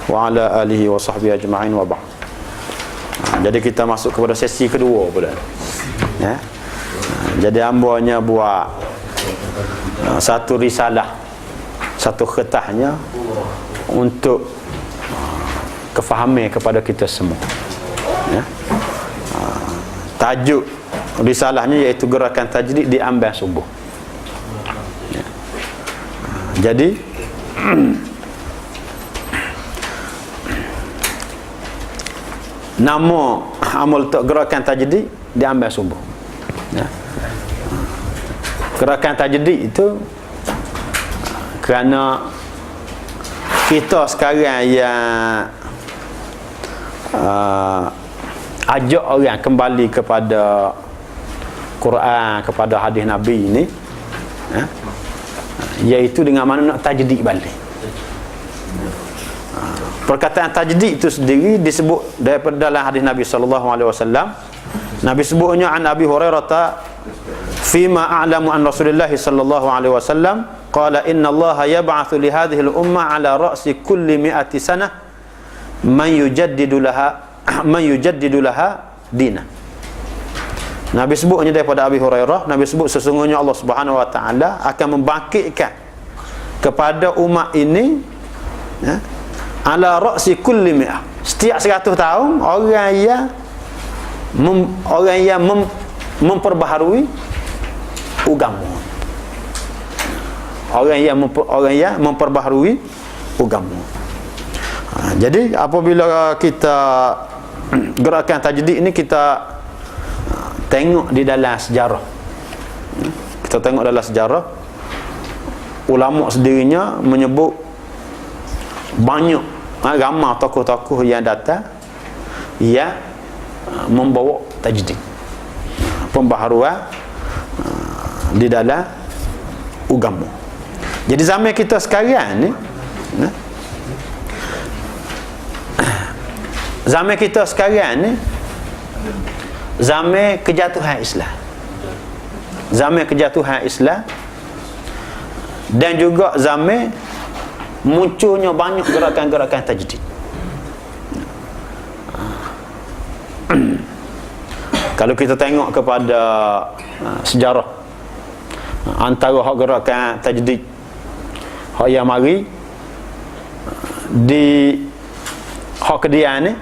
wa ala alihi wa sahbihi ajma'in wa ba'd. Jadi kita masuk kepada sesi kedua pula. Ya. Jadi hamba-nya buat satu risalah, satu khetahnya untuk kefahaman kepada kita semua. Ya. Tajuk risalahnya iaitu gerakan tajdid di amban subuh. Ya. Jadi nama amal untuk gerakan tajdid di amban subuh. Ya. Gerakan tajdid itu kerana kita sekarang yang ajak orang kembali kepada Quran, kepada hadis Nabi ini, iaitu dengan mana nak tajdid balik. Perkataan tajdid itu sendiri disebut daripada dalam hadis Nabi sallallahu alaihi wasallam. Nabi sebutnya an Abi Hurairah fima a'lamu an Rasulullah sallallahu alaihi wasallam qala inna Allah yab'atsu li hadhihi al-ummah ala ra'si kulli mi'ati sanah man yujaddidu laha dinah. Nabi sebutnya daripada Abi Hurairah, Nabi sebut sesungguhnya Allah Subhanahu wa taala akan membangkitkan kepada umat ini, ya, ala ra'si kulli mi'ah, setiap 100 tahun orang yang memperbaharui agama. Orang yang memperbaharui agama. Jadi apabila kita gerakan tajdid ini kita tengok di dalam sejarah. Kita tengok dalam sejarah, ulama sendirinya menyebut banyak ramai tokoh-tokoh yang datang yang membawa tajdid, pembaharuan di dalam agama. Jadi zaman kita sekarang ni, zaman kita sekarang ni zaman kejatuhan Islam. Zaman kejatuhan Islam dan juga zaman munculnya banyak gerakan-gerakan tajdid. Kalau kita tengok kepada sejarah antara hak gerakan tajdid hak yang mari di hak Kedian ni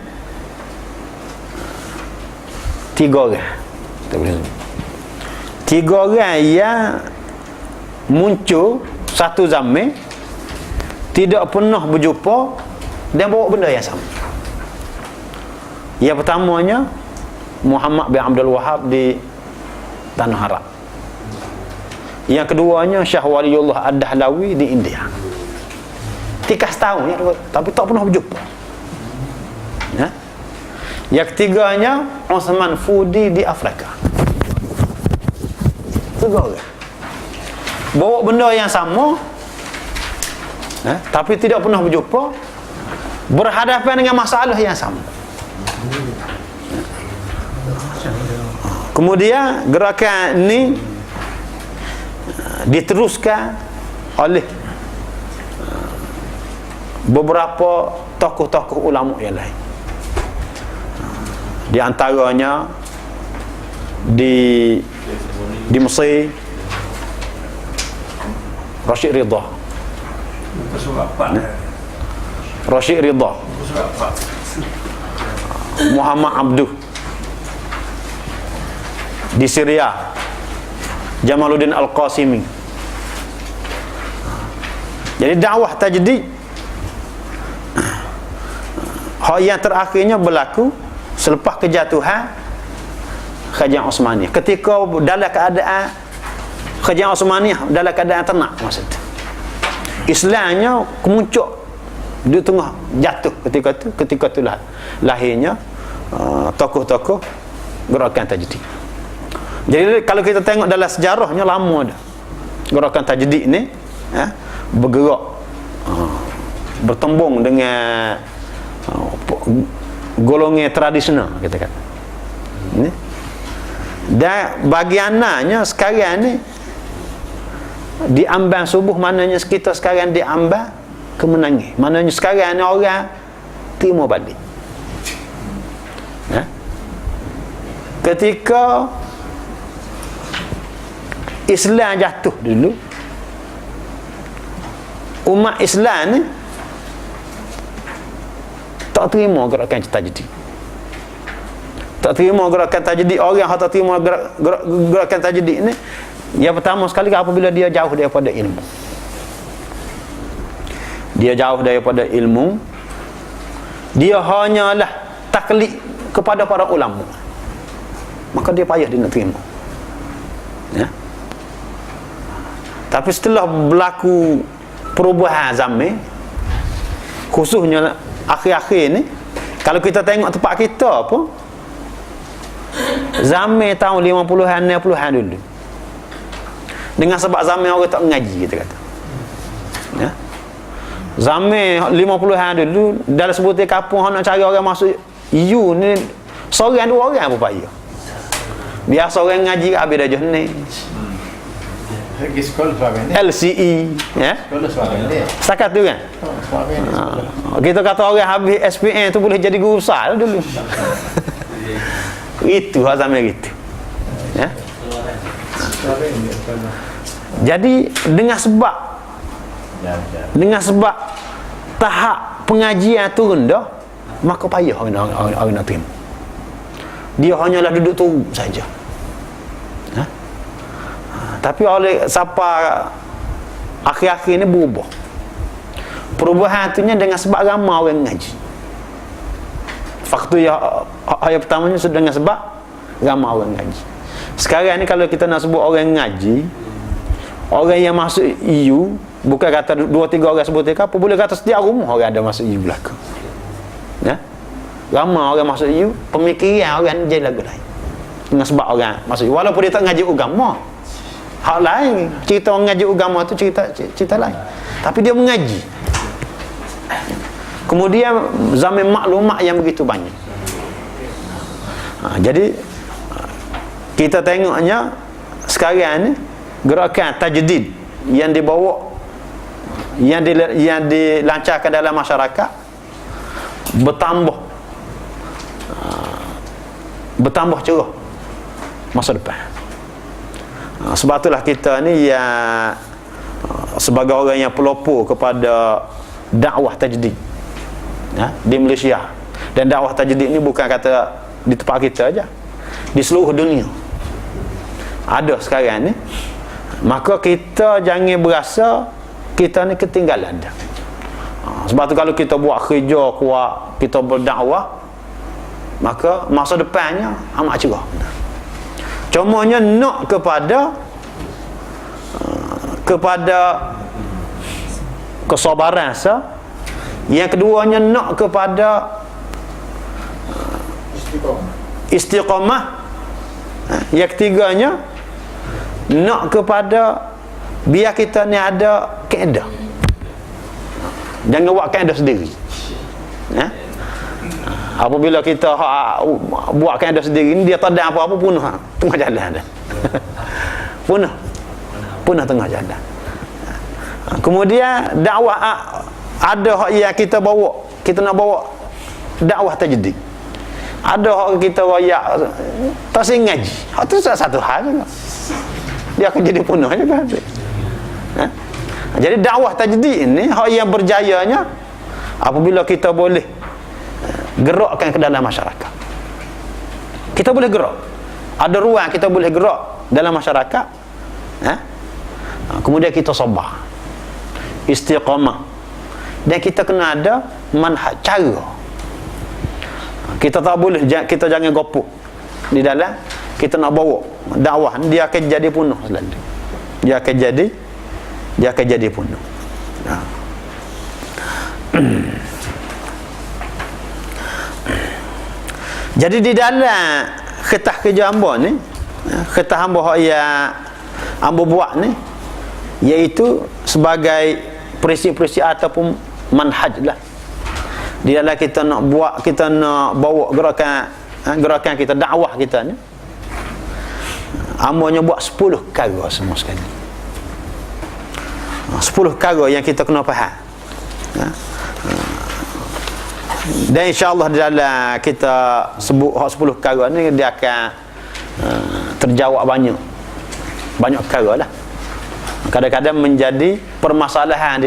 3 orang. 3 orang yang muncul satu zaman, tidak pernah berjumpa dan bawa benda yang sama. Yang pertamanya Muhammad bin Abdul Wahab di Tanah Arab. Yang keduanya Syah Waliullah Ad-Dahlawi di India. 3 tahun ya, tapi tak pernah berjumpa. Ya. Yang ketiganya Osman Fudi di Afrika. 3 orang bawa benda yang sama, tapi tidak pernah berjumpa, berhadapan dengan masalah yang sama. Kemudian gerakan ini diteruskan oleh beberapa tokoh-tokoh ulama yang lain. Di antaranya di Mesir Rashid Ridha. Rashid Ridha. Muhammad Abduh. Di Syria Jamaluddin Al-Qasimi. Jadi dakwah tajdid hal yang terakhirnya berlaku selepas kejatuhan Kerajaan Osmaniyah. Ketika dalam keadaan Kerajaan Osmaniyah dalam keadaan tenang masa itu, Islamnya kemuncak di tengah jatuh ketika itulah lahirnya tokoh-tokoh gerakan tajdid. Jadi kalau kita tengok dalam sejarahnya lama dah gerakan tajdid ni bergerak bertembung dengan golongan tradisional kita kata. Dan bagiannya sekarang ni di amban subuh, maknanya kita sekarang di amban kemenangan. Maknanya sekarang ni orang terima balik. Ketika Islam jatuh dulu, umat Islam ni tak terima gerakan tajdid. Tak terima gerakan tajdid. Orang yang tak terima gerakan tajdid ni, yang pertama sekali apabila dia jauh daripada ilmu. Dia jauh daripada ilmu, dia hanyalah taklid kepada para ulama, maka dia payah dia nak terima. Tapi setelah berlaku perubahan zaman, khususnya akhir-akhir ni, kalau kita tengok tempat kita pun, zaman tahun 50-an 60-an dulu, dengan sebab zaman orang tak mengaji, kita kata, zaman 50-an dulu, dalam sebutir kampung nak cari orang masuk U ni, seorang dua orang pun payah. Biasa orang ngaji kat habis dah ni LCE, Sekolah suara ni. setakat tu kan. Kita kata orang habis SPM tu boleh jadi guru besar dulu. Itu zaman itu. Jadi dengan sebab tahap pengajian turun dah, maka payah orang nak terima. Dia hanyalah duduk tunggu saja. Tapi oleh siapa akhir-akhir ini berubah. Perubahan tu dengan sebab ramai orang ngaji. Faktor yang pertamanya sudah dengan sebab ramai orang ngaji. Sekarang ni kalau kita nak sebut orang ngaji, orang yang masuk EU, bukan kata 2-3 orang sebut apa, boleh kata setiap rumah orang ada masuk EU belakang. Ramai orang masuk EU, pemikiran orang jadi lagu lain. Dengan sebab orang masuk EU, walaupun dia tak ngaji agama, hak lain. Cerita orang ngaji agama tu cerita lain. Tapi dia mengaji. Kemudian zaman maklumat yang begitu banyak. Jadi kita tengoknya sekarang ni gerakan tajdid yang dibawa, yang dilancarkan dalam masyarakat bertambah cerah masa depan. Sebab itulah kita ni yang sebagai orang yang pelopor kepada dakwah tajdid di Malaysia. Dan dakwah tajdid ni bukan kata di tempat kita aja, di seluruh dunia ada sekarang ni. Maka kita jangan berasa kita ni ketinggalan dah. Sebab tu kalau kita buat kerja kuat, kita berdakwah, maka masa depannya amat cerah. Cumanya nak kepada kesabaran yang keduanya nak kepada istiqamah, yang ketiganya nak kepada biar kita ni ada kaedah. Jangan buat kaedah sendiri. Apabila kita buat kaedah sendiri ni, dia tak ada apa-apa, punah tengah jalan dah. punah tengah jalan. Kemudian dakwah ada hak yang kita bawa, kita nak bawa dakwah tajdid. Ada hak kita royak tak sengaja. Hak tu satu hal juga. Dia akan jadi punah juga. Jadi dakwah tajdid ini hak yang berjayanya apabila kita boleh gerakkan ke dalam masyarakat. Kita boleh gerak. Ada ruang kita boleh gerak dalam masyarakat. Kemudian kita sabar, istiqamah, dan kita kena ada manhaj, cara. Kita tak boleh, kita jangan gopuk di dalam kita nak bawa dakwah, dia akan jadi punah selalu. Dia akan jadi punah. Jadi di dalam khitah kerja hamba ni, khitah hamba yang hamba buat ni, iaitu sebagai prinsip-prinsip ataupun manhaj lah. Di dalam kita nak buat, kita nak bawa gerakan kita, dakwah kita ni, hambanya buat 10 perkara semua sekali. 10 perkara yang kita kena faham. Dan insya-Allah dalam kita sebut 10 perkara ni dia akan terjawab banyak perkara lah. Kadang-kadang menjadi permasalahan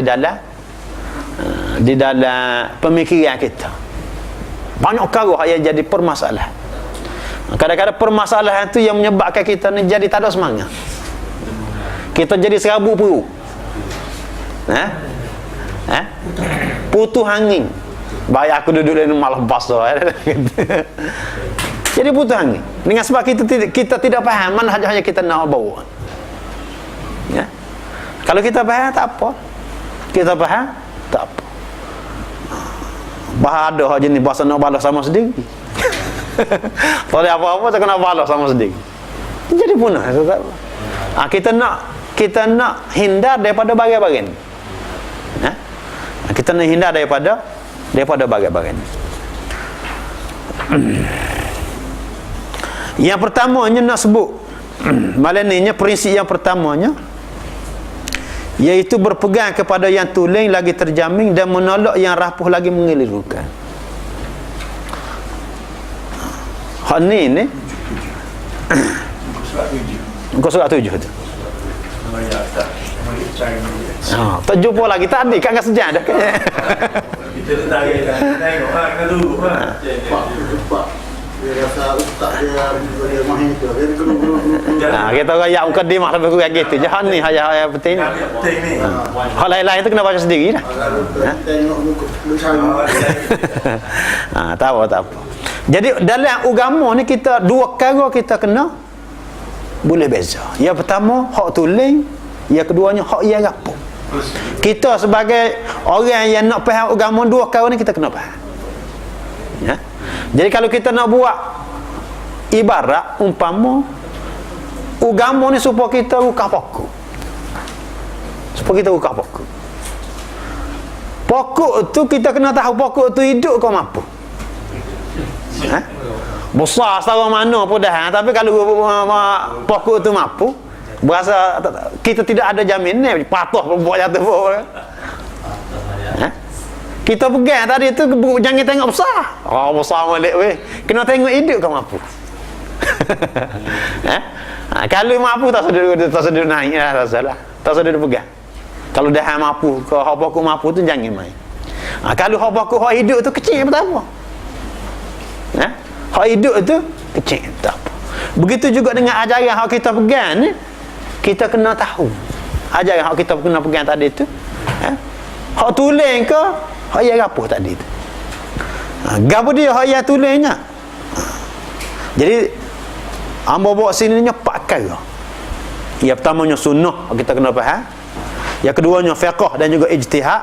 di dalam pemikiran kita. Banyak perkara yang jadi permasalahan. Kadang-kadang permasalahan tu yang menyebabkan kita ni jadi tak ada semangat. Kita jadi serabut perut. Putus angin. Baik aku duduk dalam malah basah. Jadi putus angin. Dengan sebab kita tidak faham mana saja kita nak bawa. Ya. Kalau kita faham tak apa. Kita faham tak apa. Bah ada jenis bahasa nak balas sama sendiri. Tak ada apa-apa tak kena balas sama sendiri. Jadi punah. Kita nak hindar daripada bagian-bagian. Kita nak hindar daripada bagian-bagian. Yang pertamanya nak sebut malainya prinsip yang pertamanya iaitu berpegang kepada yang tulen lagi terjamin dan menolak yang rapuh lagi mengelirukan. Hak ni muka surat 7 tu. Tak jumpa lagi tadi kat dengan sejak dah. Kita tengok kena duduk dia rasa ustaz dia mahir tu. Kita rayak mukadimah lebih kurang gitu. Jahan ni hanya penting ni. Hal lain-lain tu kena baca sendiri dah. Tengok muka tak apa. Jadi dalam agama ni kita dua perkara kita kena boleh beza. Yang pertama hak tulen, yang keduanya hak yang rapuh. Kita sebagai orang yang nak faham agama dua perkara ni kita kena faham. Ya. Jadi kalau kita nak buat ibarat umpama agama ni supaya kita buka pokok. Pokok tu kita kena tahu pokok tu hidup ke mampu. Besar setara mana pun dah, tapi kalau pokok tu mampu, berasa kita tidak ada jaminan patah buat jatuh pun. Kita pegang tadi tu jangan tengok besar. Besar molek weh. Kena tengok hidup kau mampu. Kalau mampu tak sedar naik lah, tak salah. Tak sedar pegang. Kalau dah mampu, kalau hak pokok mampu tu jangan main. Kalau hak pokok hak hidup tu kecil pertama. Hak hidup tu kecil tak apa. Begitu juga dengan ajaran hak kita pegang ni, kita kena tahu. Ajaran hak kita kena pegang tadi tu, hak tulen ke hak yang rapuh tadi tu. Gapo dia hak yang tulennya. Jadi hamba bawa sini nya 4 perkara. Yang pertamanya sunnah kita kena faham. Yang keduanya fiqh dan juga ijtihad.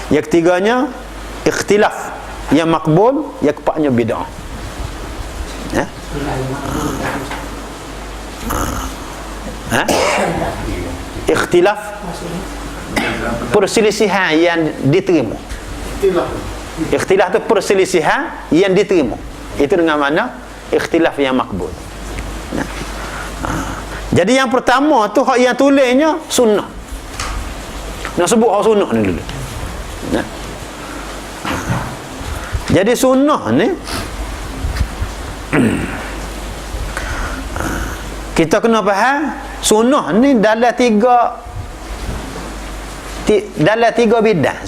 Yang ketiganya ikhtilaf yang makbul, yang keempatnya bid'ah. Ikhtilaf perselisihan yang diterima. Ikhtilaf tu perselisihan yang diterima. Itu dengan mana ikhtilaf yang makbul. Jadi yang pertama tu hak yang tulisnya sunnah. Nak sebut hak sunnah ni dulu. Jadi sunnah ni kita kena faham sunnah ni dalam tiga bidang,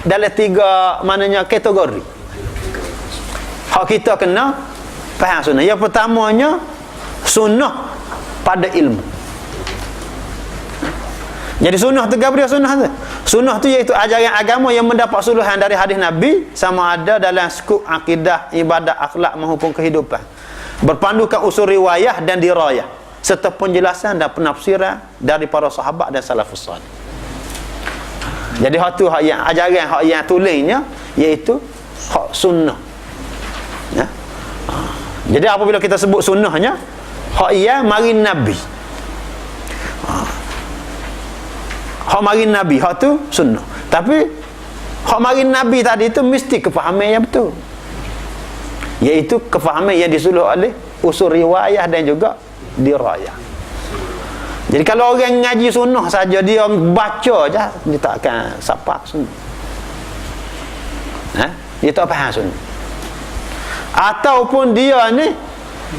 dalam tiga maknanya kategori. Hak kita kena faham sunnah. Yang pertamanya sunnah pada ilmu. Jadi sunnah tu apa dia sunnah tu? Sunnah tu iaitu ajaran agama yang mendapat suluhan dari hadis Nabi, sama ada dalam skup akidah, ibadat, akhlak maupun kehidupan. Berpandukan usul riwayah dan dirayah serta penjelasan dan penafsiran dari para sahabat dan salafus salih. Jadi hak tu hak yang ajaran, hak yang tulisnya iaitu hak sunnah. Ya. Jadi apabila kita sebut sunnahnya, hak yang mari Nabi. Hak mari Nabi, hak tu sunnah. Tapi hak mari Nabi tadi itu mesti kefahaman yang betul. Iaitu kefahaman yang disuluh oleh usul riwayah dan juga dirayah. Jadi kalau orang ngaji sunnah saja dia baca je, dia tak akan sapak sunnah. Dia tak faham sunnah. Ataupun dia ni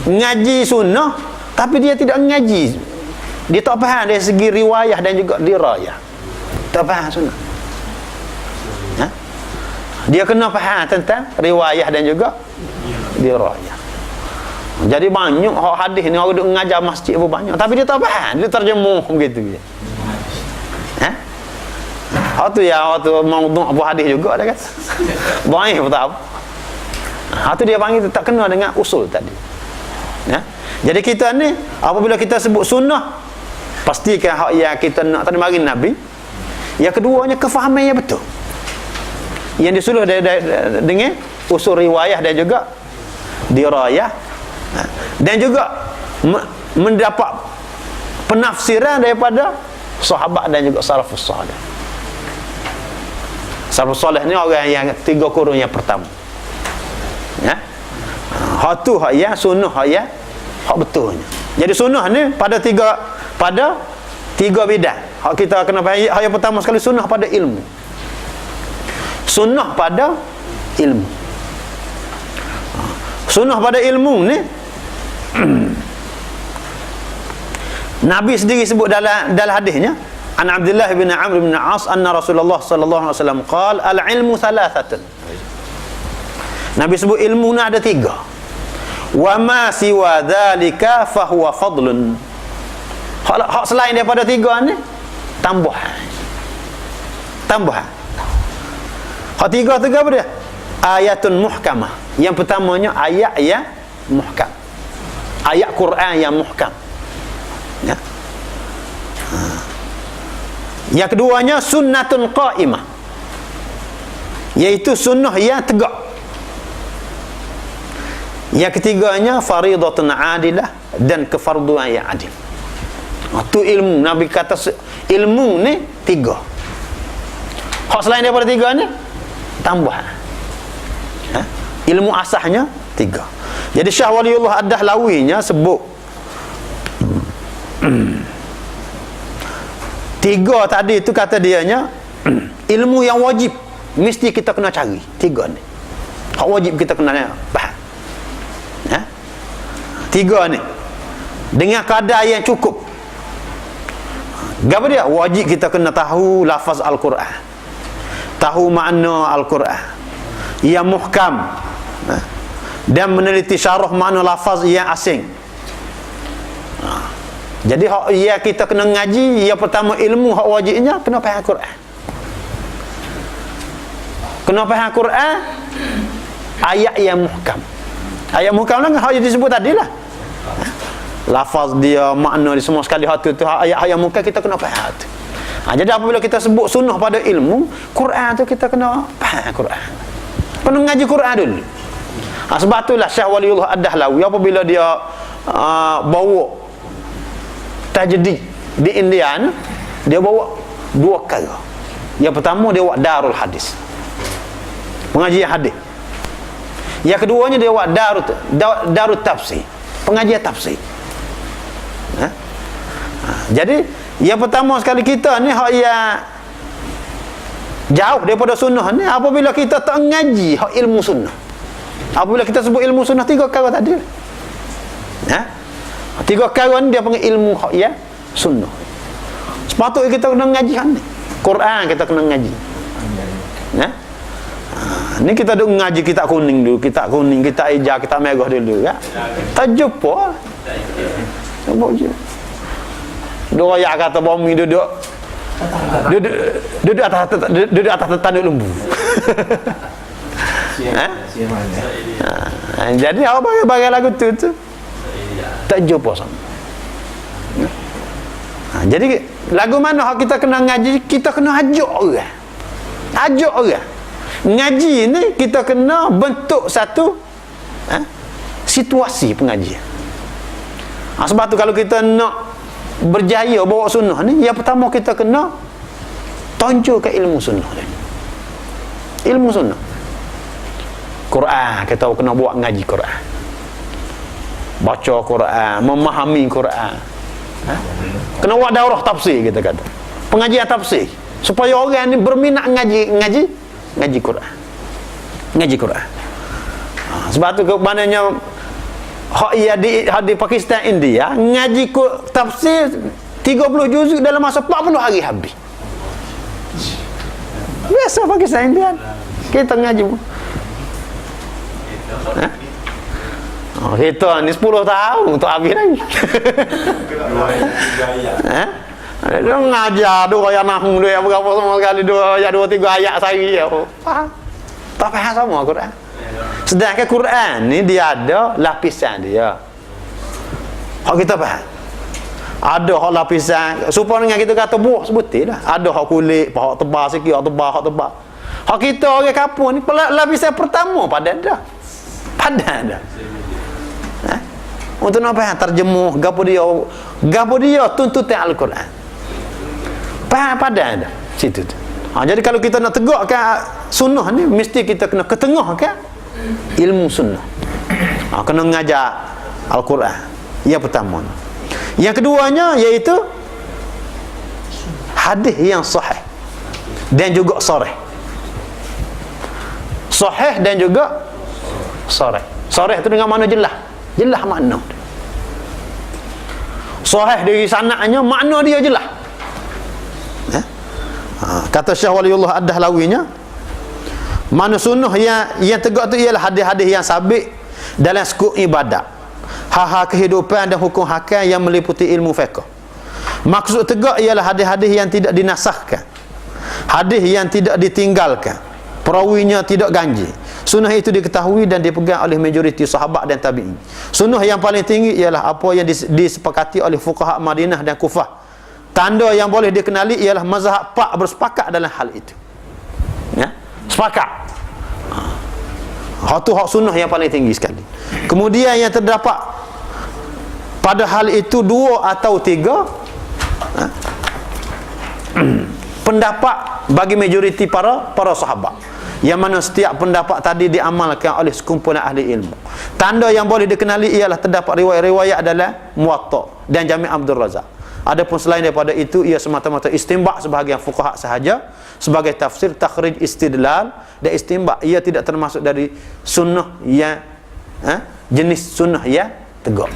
ngaji sunnah tapi dia tidak ngaji, dia tak faham dari segi riwayah dan juga dirayah, tak faham sunnah. Dia kena faham tentang riwayah dan juga dirayah. Jadi banyak hadis ni orang duk mengajar masjid pun banyak tapi dia tak faham, dia terjemuh begitu je. Tu ya tu maudhu' apa hadis juga dah kan. Dhaif tak apa. Tu dia panggil tak kena dengan usul tadi. Jadi kita ni apabila kita sebut sunnah, pastikan hak yang kita nak tadi mari Nabi. Yang keduanya kefahaman yang betul, yang disuluh dengan usul riwayah dan juga dirayah, dan juga mendapat penafsiran daripada sahabat dan juga salafus salih. Salafus salih ni orang yang 3 kurun yang pertama. Hak tu hak yang sunnah, hak betulnya. Jadi sunnah ni pada tiga bidang. Hak kita kena faham. Hak yang pertama sekali sunnah pada ilmu. Sunnah pada ilmu. Sunnah pada ilmu ni Nabi sendiri sebut dalam hadisnya, an Abdullah bin Amr bin As anna Rasulullah sallallahu alaihi wasallam qala al-ilmu thalathatun. Nabi sebut ilmu ni ada 3. Wa ma siwa dzalika fa huwa fadlun. Hak selain daripada 3 ni tambahan. Hak 3 tu apa dia? Ayatun muhkamah. Yang pertamanya ayat yang muhkam. Ayat Quran yang muhkam. Yang keduanya sunnatun qa'imah, iaitu sunnah yang tegak. Yang ketiganya faridatun adilah, dan kefarduan yang adil. Itu ilmu. Nabi kata ilmu ni 3. Hak selain daripada 3 ni tambahan. Ilmu asahnya 3. Jadi Syah Waliullah Ad-Dahlawinya sebut 3 tadi itu, kata dianya ilmu yang wajib mesti kita kena cari. 3 ni hak wajib kita kena faham. 3 ni dengan kadar yang cukup. Apa dia? Wajib kita kena tahu lafaz Al-Quran, tahu makna Al-Quran yang muhkam, dan meneliti syarah makna lafaz yang asing. Jadi hak yang kita kena ngaji, yang pertama ilmu hak wajibnya kena faham Al-Quran. Kena faham Al-Quran, ayat yang muhkam. Ayat muhkam lah hak yang disebut tadi lah. Lafaz dia, makna dia, semua sekali hak tu ayat yang muhkam kita kena faham tu. Jadi apabila kita sebut sunnah pada ilmu Quran tu, kita kena faham Quran, kena ngaji Quran dulu. Sebab itulah Syekh Waliullah Ad-Dahlawi apabila dia bawa tajdid di India, dia bawa 2 perkara. Yang pertama dia buat darul hadis, pengajian hadis. Yang keduanya dia buat darut tafsir, pengajian tafsir. Jadi yang pertama sekali kita ni hak yang jauh daripada sunnah ni, apabila kita tak ngaji hak ilmu sunnah. Apabila kita sebut ilmu sunnah 3 perkara tadi, 3 perkara ni dia panggil ilmu hak yang sunnah. Sepatutnya kita kena ngaji ni Quran, kita kena ngaji. Ni kita duk ngaji kitab kuning dulu, kitab kuning, kitab hijau, kitab merah dulu ya. Tak jumpa. Sebut je. Dua ayat kata bumi duduk atas tanduk lembu. Jadi apa bagi lagu tu tak jumpa sama. Jadi lagu mana kita kena ngaji, kita kena ajak orang. Ajak orang. Ngaji ni kita kena bentuk satu situasi pengajian. Sebab tu kalau kita nak berjaya bawa sunnah ni, yang pertama kita kena tonjolkan ilmu sunnah ni. Ilmu sunnah Quran, kita kena buat ngaji Quran, baca Quran, memahami Quran. Kena buat daurah tafsir, kita kata pengajian tafsir, supaya orang ni berminat ngaji Quran. Ngaji Quran. Sebab tu ke maknanya hak ia di Pakistan, India ngaji tafsir 30 juzuk dalam masa 40 hari habis. Biasa Pakistan, India. Kita ngaji. Kita ni 10 tahun untuk habis lagi. Dia mengajar 2 ayat nahu, 2 ayat berapa semua sekali, 2 ayat 2-3 ayat sehari. Faham? Tak faham sama Quran. Sedangkan Quran ni dia ada lapisan dia. Hak kita faham. Ada hak lapisan, supaya dengan kita kata buah sebutir lah. Ada hak kulit, hak tebal sikit, hak tebal. Hak kita orang kampung ni lapisan pertama padan dah. Padan dah. Untuk nak faham terjemuh gapo dia tuntutan Al-Quran. Faham padan dah situ tu. Jadi kalau kita nak tegakkan sunnah ni, mesti kita kena ketengahkan ilmu sunnah. Kena mengajar Al-Quran. Yang pertama. Yang keduanya iaitu hadis yang sahih dan juga sharih. Sahih dan juga sharih. Sharih tu dengan makna jelas. Jelas makna. Sahih dari sanadnya, makna dia jelas. Kata Syekh Waliullah Ad-Dahlawinya, mana sunnah yang tegak tu ialah hadis-hadis yang sabit dalam skop ibadat, hal-hal kehidupan dan hukum hakam yang meliputi ilmu fiqh. Maksud tegak ialah hadis-hadis yang tidak dinasahkan, hadis yang tidak ditinggalkan, perawinya tidak ganjil. Sunnah itu diketahui dan dipegang oleh majoriti sahabat dan tabi'in. Sunnah yang paling tinggi ialah apa yang disepakati oleh fuqaha Madinah dan Kufah. Tanda yang boleh dikenali ialah mazhab Pak bersepakat dalam hal itu. Ya, sepakat. Hak tu hak sunnah yang paling tinggi sekali. Kemudian yang terdapat pada hal itu 2 atau 3 pendapat bagi majoriti para sahabat, yang mana setiap pendapat tadi diamalkan oleh sekumpulan ahli ilmu. Tanda yang boleh dikenali ialah terdapat riwayat-riwayat dalam Muwatta dan Jami' Abdul Razak. Adapun selain daripada itu, ia semata-mata istinbak sebahagian fuqaha sahaja sebagai tafsir, takhrij, istidlal dan istinbak. Ia tidak termasuk dari sunnah yang jenis sunnah yang tegak.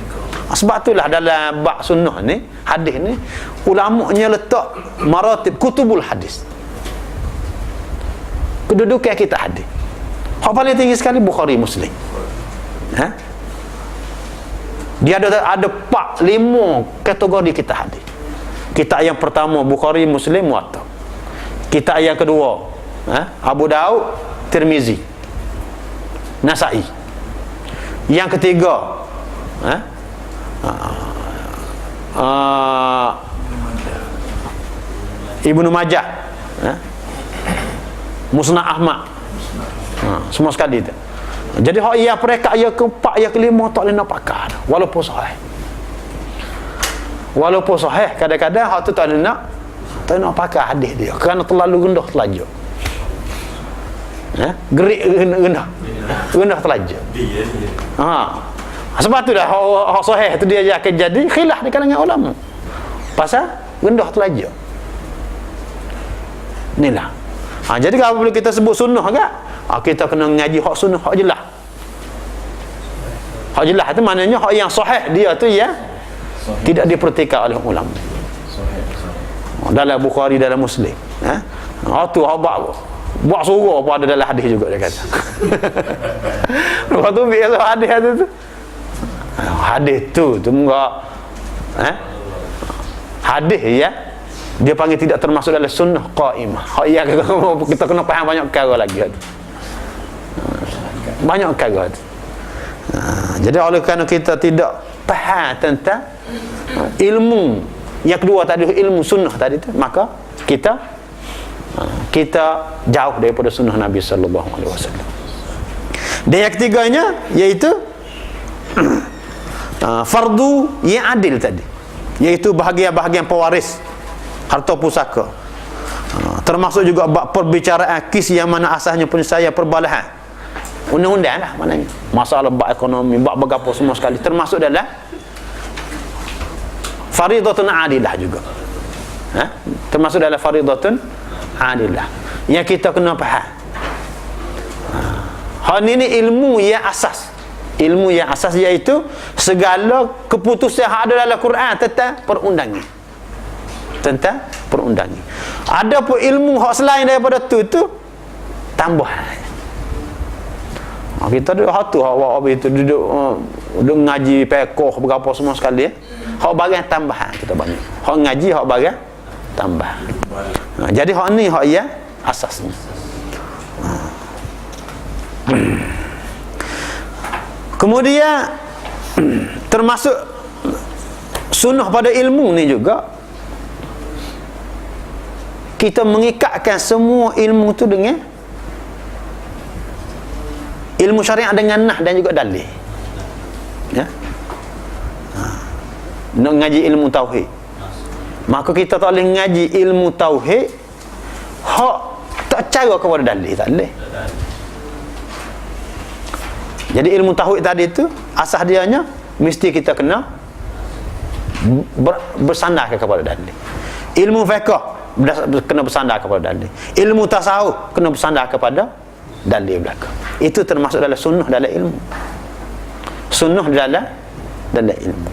Sebab itulah dalam bab sunnah ni, hadis ni, ulama'nya letak maratib kutubul hadis. Kedudukan kita hadis. Hak paling tinggi sekali Bukhari, Muslim. Dia ada 4-5 kategori kita hadis. Kitab yang pertama Bukhari, Muslim, Muwatta. Kitab yang kedua Abu Daud, Tirmizi, Nasa'i. Yang ketiga Ibnu Majah, Musnad Ahmad. Semua sekali tu. Jadi hak ia perekat ia keempat, ia kelima tak boleh nak pakar walaupun sahih. Walaupun sahih, kadang-kadang hak tu tak boleh nak pakar hadis dia kerana terlalu rendah telajuk. Gerik rendah telajuk. Sebab tu dah hak sahih tu dia akan jadi khilaf di kalangan ulama. Pasal rendah telajuk. Inilah. Jadi kalau boleh kita sebut sunnah kan? Kita kena ngaji hak sunnah, hak jelas. Hak jelas tu maknanya hak yang sahih dia tu ya tidak dipertikaikan oleh ulama. Dalam Bukhari, dalam Muslim. Tu hak buat surah pun ada dalam hadis juga dia kata. Lepas tu biasa hadis tu. Hadis tu enggak hadis ya, dia panggil tidak termasuk dalam sunnah qaimah. Hak ya kita kena faham banyak perkara lagi tu. Banyak perkara tu. Jadi oleh kerana kita tidak faham tentang ilmu yang kedua tadi, ilmu sunnah tadi tu, maka kita jauh daripada sunnah Nabi sallallahu alaihi wasallam. Dan yang ketiganya iaitu fardu yang adil tadi, iaitu bahagian-bahagian pewaris harta pusaka. Termasuk juga bab perbicaraan kis yang mana asalnya penyelesaian perbalahan undang-undang lah maknanya, masalah bab ekonomi, bab berapa semua sekali termasuk dalam faridatun adilah juga. Termasuk dalam faridatun adilah yang kita kena faham. Hak ni ilmu yang asas. Ilmu yang asas iaitu segala keputusan yang ada dalam Quran tentang perundangan. Tentang perundangan. Ada pun ilmu hak selain daripada tu tambahan. Kita duduk hatu awak itu duduk ngaji pekoh berapa semua sekali. Hak barang tambahan kita banyak. Hak ngaji hak barang tambahan. Jadi hak ni hak ia asasnya. Kemudian termasuk sunnah pada ilmu ni juga, kita mengikatkan semua ilmu tu dengan ilmu syariat dengan nah dan juga dalil. Ya. Nak ngaji ilmu tauhid, maka kita tak boleh ngaji ilmu tauhid hak tak cara kepada dalil, tak boleh. Jadi ilmu tauhid tadi tu asas dianya mesti kita kena bersandar kepada dalil. Ilmu fiqh kena bersandar kepada dalil. Ilmu tasawuf kena bersandar kepada dalil belaka. Itu termasuk dalam sunnah dalam ilmu. Sunnah dalam ilmu.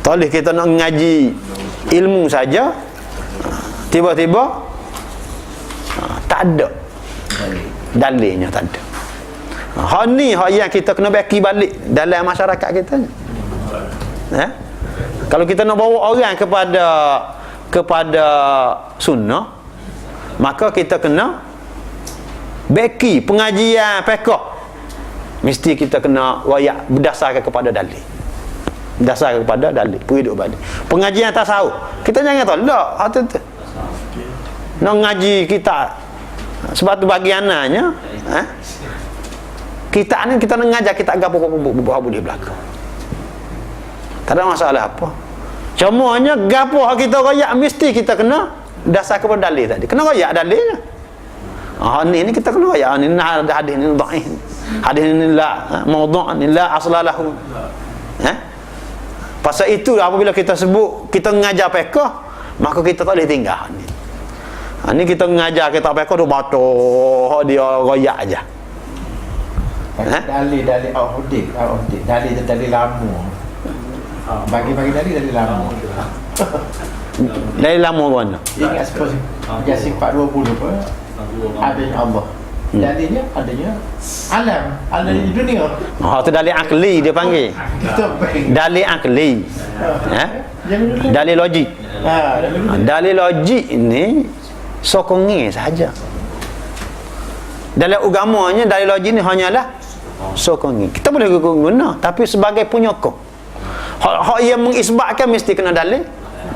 Tak boleh kita nak ngaji ilmu saja, tiba-tiba tak ada dalilnya, tak ada. Hak ni hak yang kita kena bagi balik dalam masyarakat kita. Kalau kita nak bawa orang kepada sunnah, maka kita kena beki pengajian fiqh, mesti kita kena wayak berdasarkan kepada dalil. Berdasarkan kepada dalil, hidup balik. Pengajian tasawuf, kita jangan tolak hak tu. Nak ngaji kita sebab tu bagiannya, kita ni kita nak ngajar kita gapo boleh belaka. Tak ada masalah apa. Cumanya gapo kita royak mesti kita kena dasar kepada dalil tadi. Kena royak dalilnya. Ni kita kena royak ni hadis ni dhaif. Hadis ni la maudhu' ni la asla lahu. Pasal itu apabila kita sebut kita mengajar fiqh, maka kita tak boleh tinggal ni. Ni kita mengajar kita fiqh tu batuk dia royak aja. Dalil al-hudid, dalil lama. Bagi dalil lama. Dalil lama mana? Ingat sepuluh Yasin 420 apa? Adanya Allah. Dalilnya adanya alam di dunia. Tu dalil akli dia panggil. Dalil akli. Dalil logik. Dalil logik ni sokongi saja. Dalam agamanya dalil logik ni hanyalah sokongi. Kita boleh guna tapi sebagai penyokong. Hak yang mengisbatkan mesti kena dalil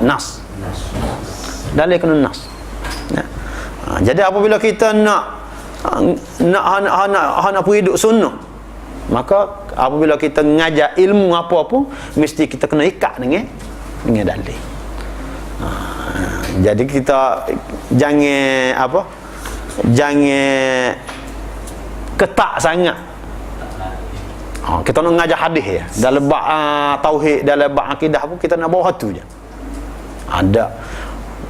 nas. Dalil kena nas. Jadi apabila kita nak hidup sunnah, maka apabila kita ngajar ilmu apa-apa mesti kita kena ikat dengan dalil. Jadi kita jangan ketak sangat. Kita nak ngajar hadis ya. Dalam bab tauhid, dalam bab akidah pun kita nak bawa tu je. Ada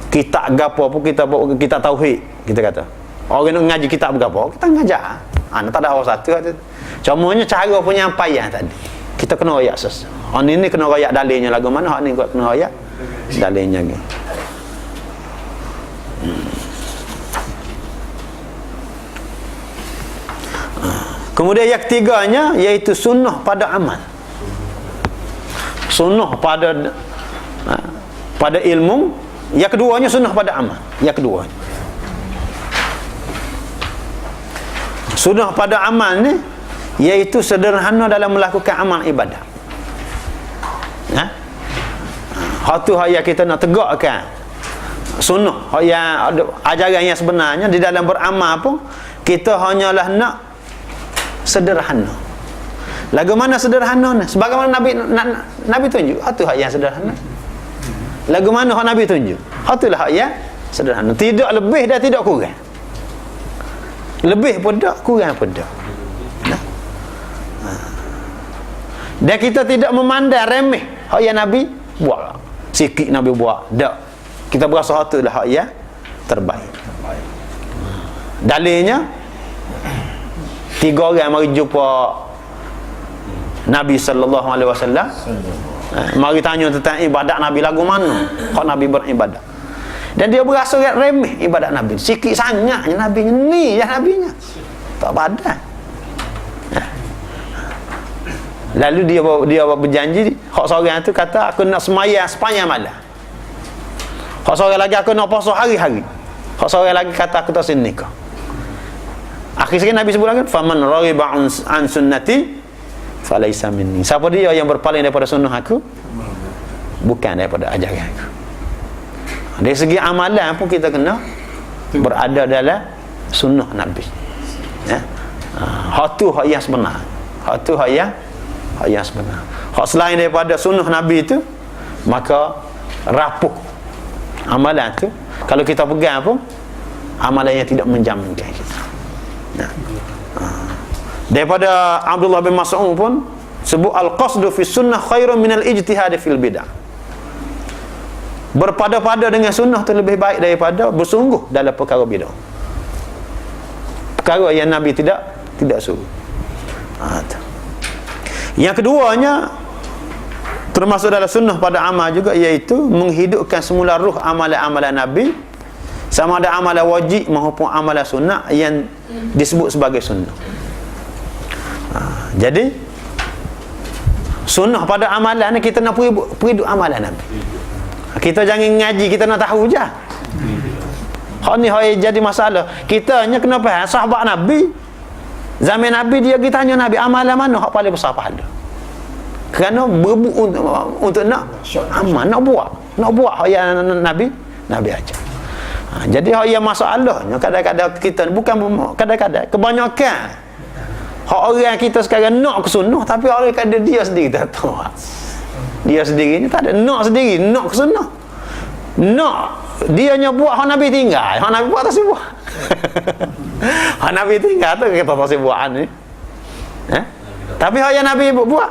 kitab gapo pun kita bawa kitab tauhid, kita kata. Orang nak ngaji kitab gapo, kita ngajar. Tak ada orang satu kata. Cumanya cara penyampaian tadi. Kita kena royak ses. Ni kena royak dalilnya lagu mana, hak ni kena royak dalilnya lagi. Kemudian yang ketiganya iaitu sunnah pada amal. Sunnah pada ilmu. Yang keduanya sunnah pada amal. Yang kedua, sunnah pada amal ni iaitu sederhana dalam melakukan amal ibadah. Hak tu yang kita nak tegakkan. Sunnah yang ajaran yang sebenarnya di dalam beramal pun kita hanyalah nak sederhana. Lagu mana sederhana ni? Sebagaimana Nabi tunjuk, itu hak yang sederhana. Lagu mana hak Nabi tunjuk? Itulah hak yang sederhana. Tidak lebih dan tidak kurang. Lebih pun tak, kurang pun tak. Dan kita tidak memandang remeh hak yang Nabi buat. Sikit Nabi buat, tak. Kita berasa itulah hak yang terbaik. Dalilnya 3 orang mari jumpa Nabi sallallahu alaihi wasallam. Mari tanya tentang ibadat Nabi lagu mana hak Nabi beribadat. Dan dia berasa remeh ibadat Nabi. Sikit sangatnya Nabi ni ya Nabinya. Tak padan. Lalu dia berjanji, hak seorang tu kata aku nak sembahyang sepanjang malam. Hak seorang lagi aku nak puasa hari-hari. Hak seorang lagi kata aku tak sini kau. Akhir sekali Nabi sebut lagi, faman raghiba an sunnati falaisa minni. Siapa dia yang berpaling daripada sunnah aku? Bukan daripada ajaran aku. Dari segi amalan pun kita kena berada dalam sunnah Nabi. Ya. Hak tu hak yang sebenar. Hak tu hak yang sebenar. Hak selain daripada sunnah Nabi itu, maka rapuh amalan tu. Kalau kita pegang pun amalan yang tidak menjaminkan kita. Nah. Daripada Abdullah bin Mas'ud pun sebut al-qasdu fi sunnah khairun min al-ijtihad fil bidah. Berpada-pada dengan sunnah tu lebih baik daripada bersungguh dalam perkara bidah. Perkara yang Nabi tidak suruh. Yang keduanya termasuk dalam sunnah pada amal juga, iaitu menghidupkan semula ruh amalan-amalan Nabi, sama ada amalan wajib maupun amalan sunnah yang disebut sebagai sunnah. Jadi sunnah pada amalan ni kita nak perhidup amalan Nabi. Kita jangan ngaji kita nak tahu je. Hak ni hak jadi masalah. Kita hanya kena faham sahabat Nabi. Zaman Nabi dia pergi tanya Nabi, amalan mana hak paling besar pahala? Kerana berebut untuk nak amal, nak buat hak yang Nabi ajar. Jadi hak yang masalahnya kadang-kadang kita bukan kadang-kadang kebanyakan hak orang kita sekarang nak ke sunnah, tapi orang kata dia sendiri tak tahu. Dia sendiri ni tak ada nak sendiri, nak ke sunnah. Nak dia hanya buat hak Nabi tinggal, hak Nabi buat tak sibuk. Hak Nabi tinggal tu kita tak sibukan ni. Tapi hak yang Nabi buat,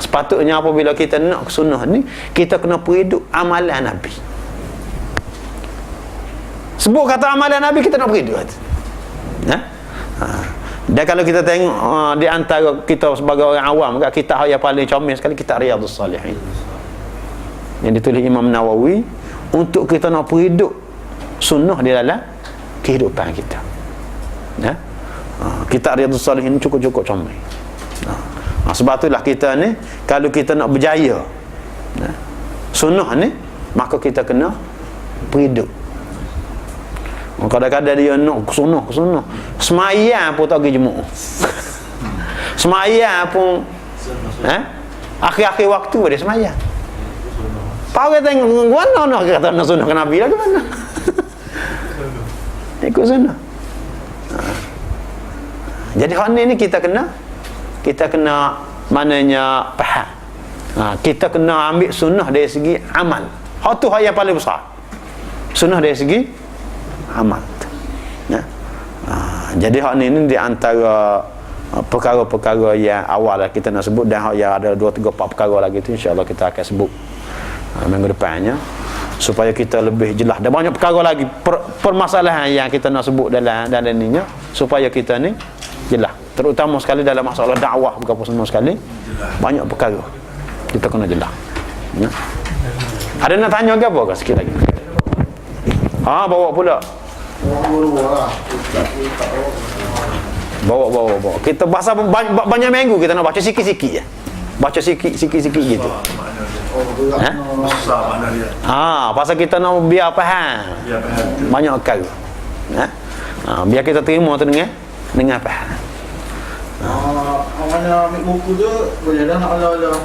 sepatutnya apabila kita nak ke sunnah ni, kita kena perhidup amalan Nabi. Sebut kata amalan Nabi, kita nak perhidup. Dan kalau kita tengok di antara kita sebagai orang awam, kitab yang paling comel sekali kitab Riyadhus Salihin yang ditulis Imam Nawawi untuk kita nak perhidup sunnah di dalam kehidupan kita. Kitab Riyadhus Salihin cukup-cukup comel. Sebab itulah kita ni kalau kita nak berjaya sunnah ni, maka kita kena perhidup. Kadang-kadang dia nak ke sunnah semayang pun tak pergi jemaah. Semayang pun akhir-akhir waktu dia semayang. Pak orang tengok mana nak kata nak sunnah ke Nabi lah ke mana. Ikut sunnah. Jadi hal ni kita kena maknanya faham. Kita kena ambil sunnah dari segi amal. Hal tu hal yang paling besar. Sunnah dari segi amal. Jadi hak ni di antara perkara-perkara yang awal lah kita nak sebut, dan hak yang ada 2, 3, 4 perkara lagi tu insya-Allah kita akan sebut minggu depannya supaya kita lebih jelas. Dan banyak perkara lagi permasalahan yang kita nak sebut dalam ininya supaya kita ni jelas, terutama sekali dalam masalah dakwah berapa semua sekali banyak perkara kita kena jelas. Ada nak tanya ke apa ke sikit lagi? Bawa pula. Bawa. Kita bahasa banyak minggu kita nak baca sikit-sikit je. Baca sikit-sikit gitu. Pasal kita nak biar faham. Banyak perkara. Biar kita terima tu dengan faham. Mana ambil buku tu boleh dah nak ala-ala.